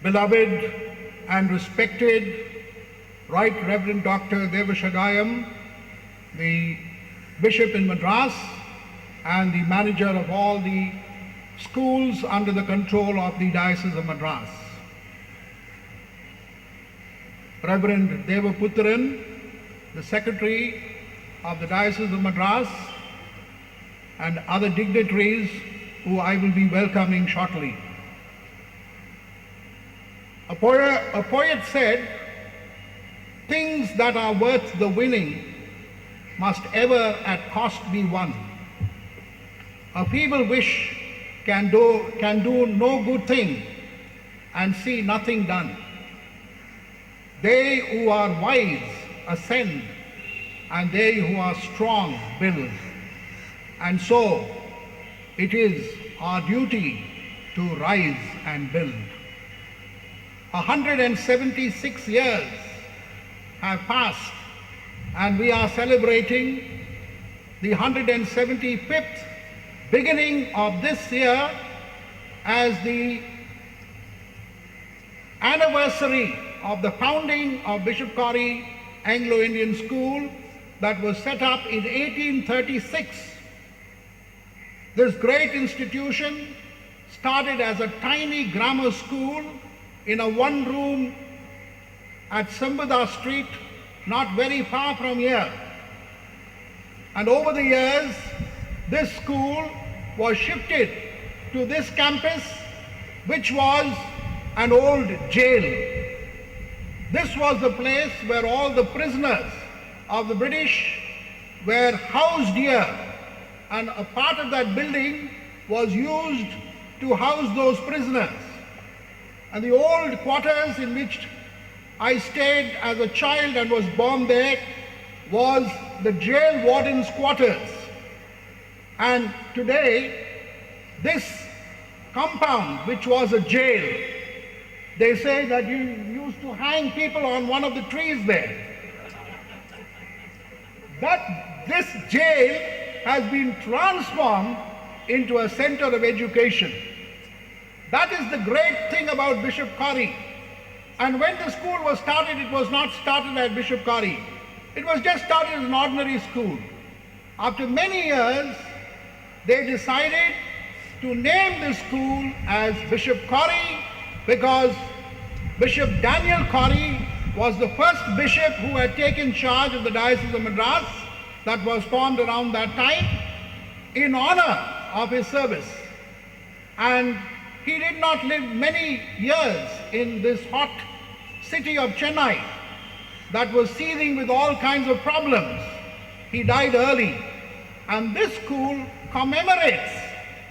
beloved and respected Right Reverend Dr. Devashagayam, the Bishop in Madras and the manager of all the schools under the control of the Diocese of Madras. Reverend Devaputran, the Secretary of the Diocese of Madras, and other dignitaries who I will be welcoming shortly. A poet said, "Things that are worth the winning must ever at cost be won. A feeble wish can do no good thing and see nothing done. They who are wise ascend, and they who are strong build. And so it is our duty to rise and build." 176 years have passed, and we are celebrating the 175th beginning of this year as the anniversary of the founding of Bishop Corrie Anglo-Indian School that was set up in 1836. This great institution started as a tiny grammar school in a one-room at Sambada Street, not very far from here. And over the years, this school was shifted to this campus, which was an old jail. This was the place where all the prisoners of the British were housed here, and a part of that building was used to house those prisoners. And the old quarters in which I stayed as a child and was born there was the jail warden's quarters. And today, this compound, which was a jail, they say that you used to hang people on one of the trees there. This jail has been transformed into a center of education. That is the great thing about Bishop Corrie. And when the school was started, it was not started at Bishop Corrie. It was just started as an ordinary school. After many years, they decided to name the school as Bishop Corrie because Bishop Daniel Corrie was the first bishop who had taken charge of the Diocese of Madras that was formed around that time in honor of his service. And he did not live many years in this hot city of Chennai that was seething with all kinds of problems. He died early. And this school commemorates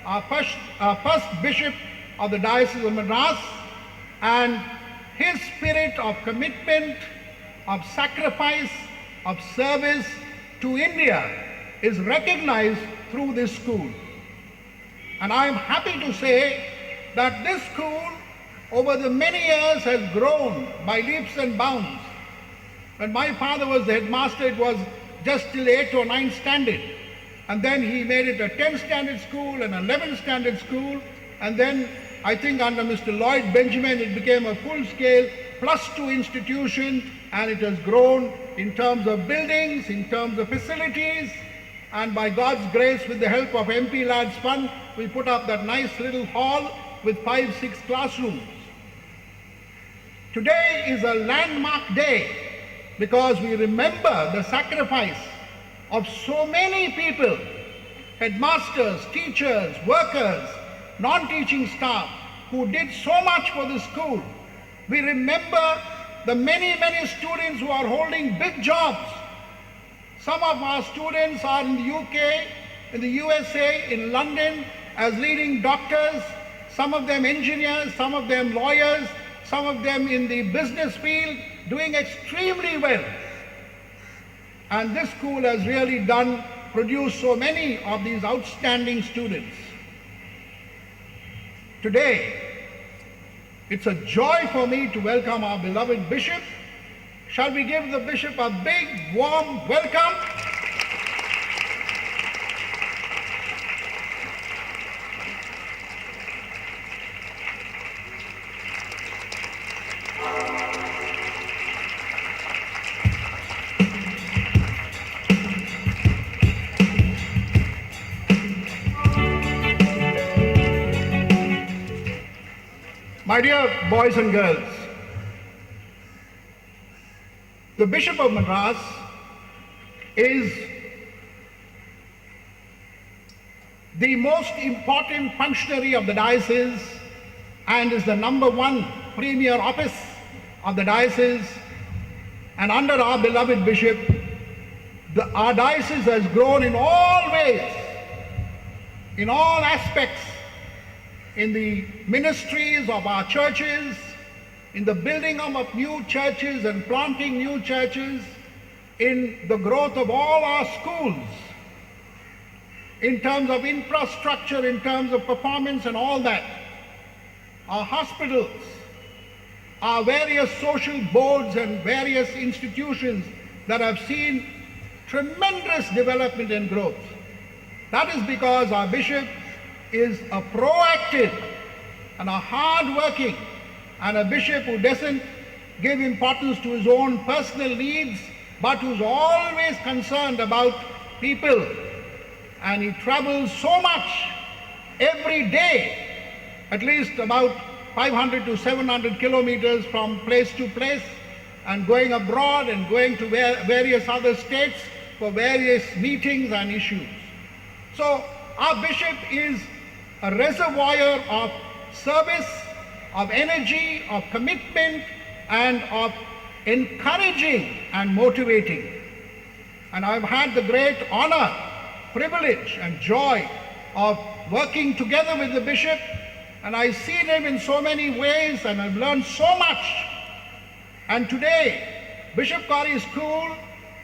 our first bishop of the Diocese of Madras, and his spirit of commitment, of sacrifice, of service to India is recognized through this school. And I am happy to say that this school over the many years has grown by leaps and bounds. When my father was the headmaster, it was just till 8th or 9th standard. And then he made it a 10th standard school and 11th standard school. And then I think under Mr. Lloyd Benjamin, it became a full-scale +2 institution, and it has grown in terms of buildings, in terms of facilities. And by God's grace, with the help of MP Lads Fund, we put up that nice little hall with 5-6 classrooms. Today is a landmark day because we remember the sacrifice of so many people, headmasters, teachers, workers, non-teaching staff, who did so much for the school. We remember the many students who are holding big jobs. Some of our students are in the UK, in the USA, in London as leading doctors, some of them engineers, some of them lawyers, some of them in the business field, doing extremely well. And this school has really produced so many of these outstanding students. Today, it's a joy for me to welcome our beloved bishop. Shall we give the bishop a big, warm welcome? My dear boys and girls, the Bishop of Madras is the most important functionary of the diocese and is the #1 premier office of the diocese. And under our beloved bishop, our diocese has grown in all ways, in all aspects, in the ministries of our churches, in the building of new churches and planting new churches, in the growth of all our schools, in terms of infrastructure, in terms of performance and all that, our hospitals, our various social boards and various institutions that have seen tremendous development and growth. That is because our bishop is a proactive and a hard-working and a bishop who doesn't give importance to his own personal needs, but who's always concerned about people. And he travels so much every day, at least about 500 to 700 kilometers from place to place, and going abroad and going to various other states for various meetings and issues. So our bishop is a reservoir of service, of energy, of commitment, and of encouraging and motivating. And I've had the great honor, privilege, and joy of working together with the bishop, and I've seen him in so many ways, and I've learned so much. And today, Bishop Corrie School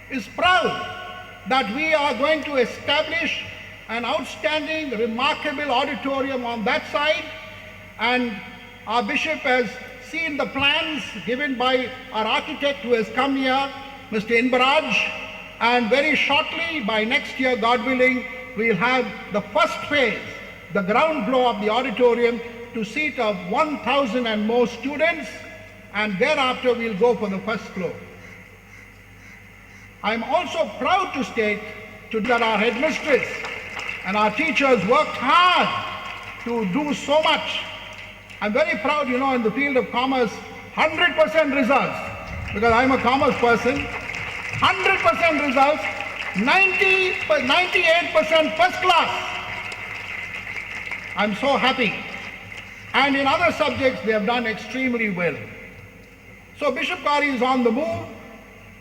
is proud that we are going to establish an outstanding, remarkable auditorium on that side, and our bishop has seen the plans given by our architect who has come here, Mr. Inbaraj, and very shortly, by next year, God willing, we'll have the first phase, the ground floor of the auditorium, to seat of 1,000 and more students, and thereafter we'll go for the first floor. I'm also proud to state that our headmistress and our teachers worked hard to do so much. I'm very proud, in the field of commerce, 100% results, because I'm a commerce person, 100% results, 98% first class. I'm so happy. And in other subjects, they have done extremely well. So Bishop Corrie is on the move,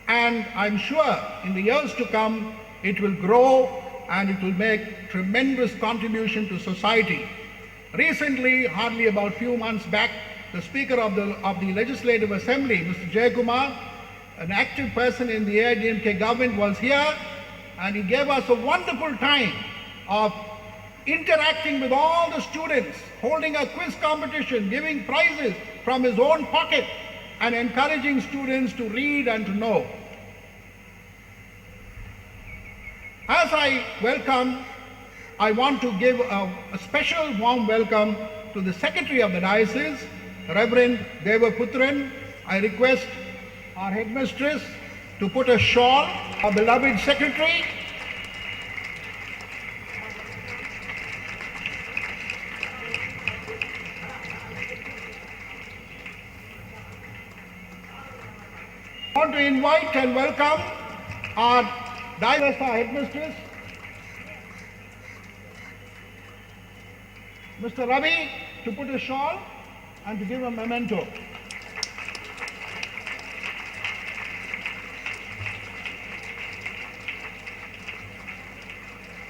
and I'm sure in the years to come, it will grow and it will make tremendous contribution to society. Recently, hardly about a few months back, the Speaker of the Legislative Assembly, Mr. Jayakumar, an active person in the AIDMK government, was here, and he gave us a wonderful time of interacting with all the students, holding a quiz competition, giving prizes from his own pocket, and encouraging students to read and to know. As I welcome, I want to give a special warm welcome to the Secretary of the Diocese, Reverend Devaputran. I request our headmistress to put a shawl, our beloved Secretary. I want to invite and welcome our diocese headmistress, Mr. Ravi, to put a shawl and to give a memento.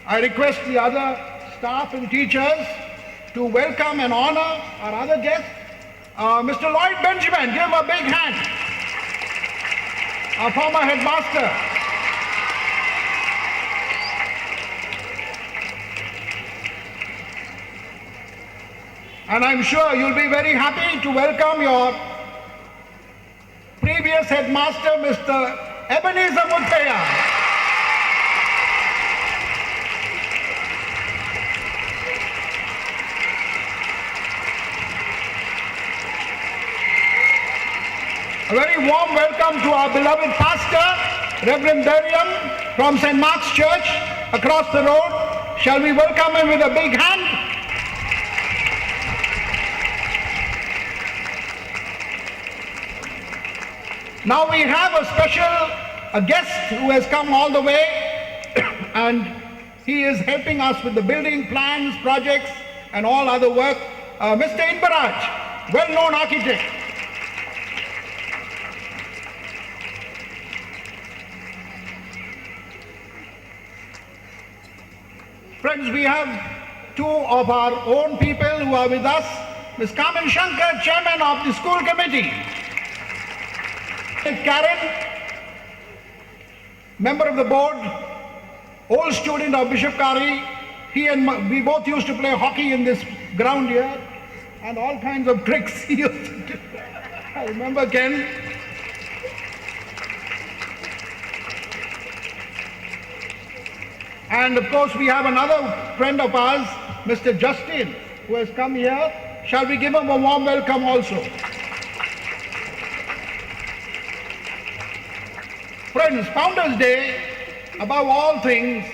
I request the other staff and teachers to welcome and honor our other guest, Mr. Lloyd Benjamin. Give him a big hand. Our former headmaster. And I'm sure you'll be very happy to welcome your previous headmaster, Mr. Ebenezer Muthaya. A very warm welcome to our beloved pastor, Reverend Dariam from St. Mark's Church across the road. Shall we welcome him with a big hand? Now we have a guest who has come all the way and he is helping us with the building plans, projects and all other work. Mr. Inbaraj, well-known architect. Friends, we have two of our own people who are with us. Ms. Kaman Shankar, Chairman of the School Committee. Karen, Member of the Board, old student of Bishop Corrie. He and we both used to play hockey in this ground here and all kinds of tricks he used to do. I remember Ken. And of course we have another friend of ours, Mr. Justin, who has come here. Shall we give him a warm welcome also? Friends, Founders Day, above all things,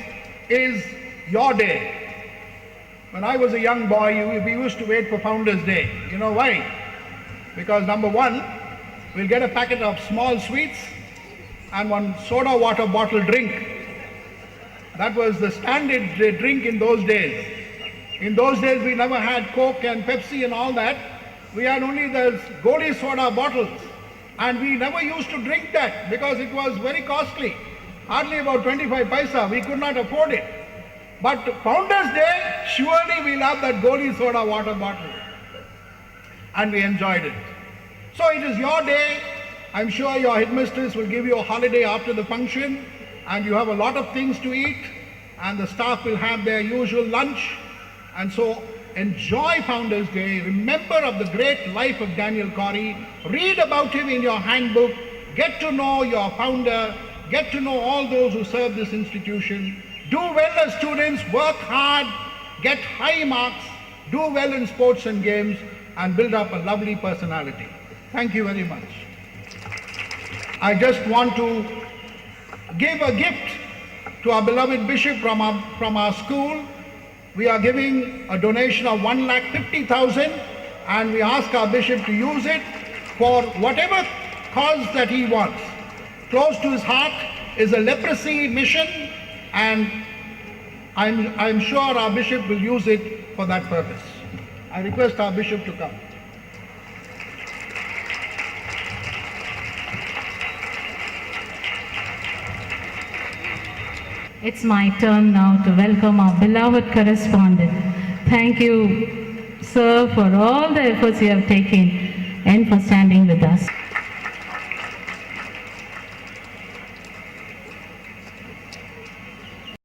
is your day. When I was a young boy, we used to wait for Founders Day. You know why? Because number one, we'll get a packet of small sweets and one soda water bottle drink. That was the standard drink in those days. In those days, we never had Coke and Pepsi and all that. We had only the Goli soda bottles. And we never used to drink that because it was very costly. Hardly about 25 paisa. We could not afford it. But Founders Day, surely we'll have that Goli soda water bottle. And we enjoyed it. So it is your day. I'm sure your headmistress will give you a holiday after the function. And you have a lot of things to eat. And the staff will have their usual lunch. And so enjoy Founders Day. Remember of the great life of Daniel Corrie. Read about him in your handbook. Get to know your founder. Get to know all those who serve this institution. Do well as students. Work hard. Get high marks. Do well in sports and games. And build up a lovely personality. Thank you very much. I just want to give a gift to our beloved bishop from our school. We are giving a donation of 1,50,000 and we ask our bishop to use it for whatever cause that he wants. Close to his heart is a leprosy mission and I'm sure our bishop will use it for that purpose. I request our bishop to come. It's my turn now to welcome our beloved correspondent. Thank you, sir, for all the efforts you have taken and for standing with us.